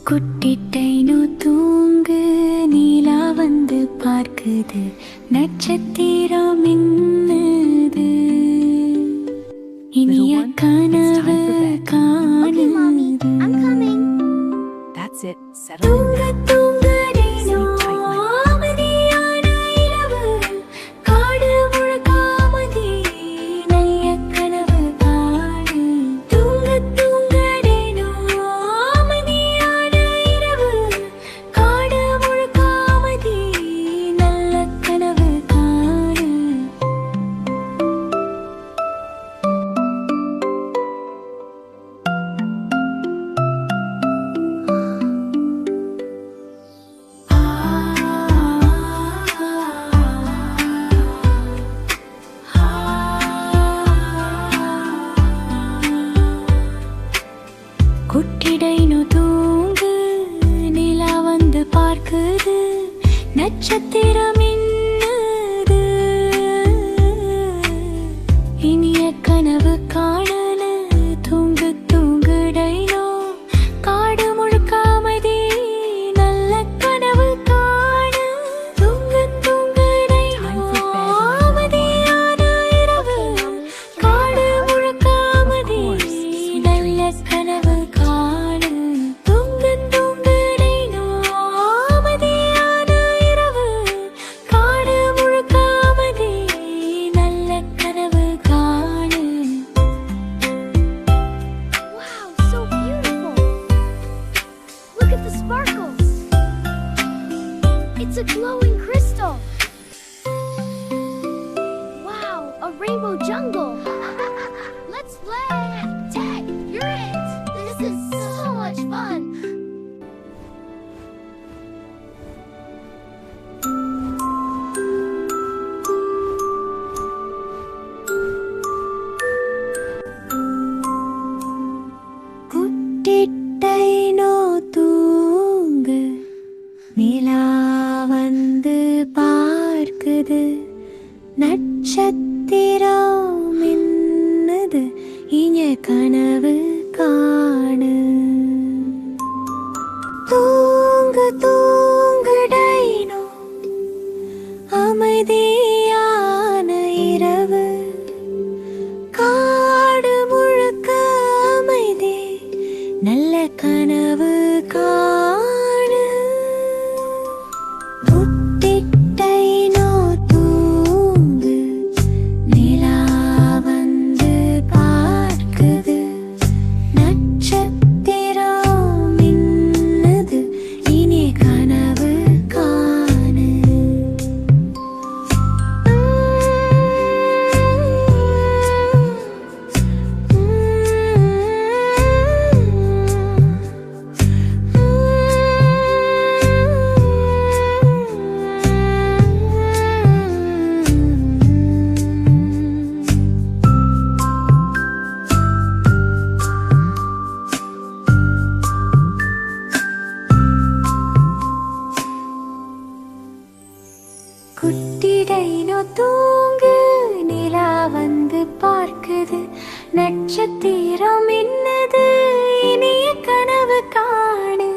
குட்டிட்டைனோ தூங்கு, நீலா வந்து பார்க்குது, நட்சத்திரம் மின்னுது, இனிய கனவு காணுது. தூங்க தூங்கடினோ அமைதியான இரவு, காடு முழுக்க அமைதி, நல்ல கனவு காணு. தூங்க தூங்கடினோ அமைதியான இரவு, காடு முழுக்க அமைதி, நல்ல கனவு காணு. குட்டிடைனோ தூங்கு, நிலா வந்து பார்க்குது, நட்சத்திரம் மின்னுது, இனிய கனவு காணல. தூங்கு தூங்குடைனோ காடு முழுக்க அமைதி, நல்ல கனவு காணு. தூங்கு தூங்குடைனோ அமைதியான இரவு, காடு முழுக்க அமைதி, நல்ல கனவு காணு. தூங்கு தூங்குடைனோ அமைதியான இரவு, காடு முழுக்க அமைதி, நல்ல கனவு காணு. Wow, so beautiful! Look at the sparkles! It's a glowing crystal! Wow, a rainbow jungle! Let's play! Tag, you're it! This is so much fun! குட்டிட்டைனோ தூங்கு, நிலா வந்து பார்க்குது, நட்சத்திரம் மின்னுது, இனிய கனவு காணு. தூங்கு தூங்குடைனோ அமைதியான இரவு, காடு முழுக்க அமைதி, நல்ல கனவு காணு. குட்டிட்டைனோ தூங்கு, நிலா வந்து பார்க்குது, நட்சத்திரம் மின்னுது, இனிய கனவு காணு. குட்டிடைனோ தூங்கு, நிலா வந்து பார்க்குது, நட்சத்திரம் மின்னுது, இனிய கனவு காணு.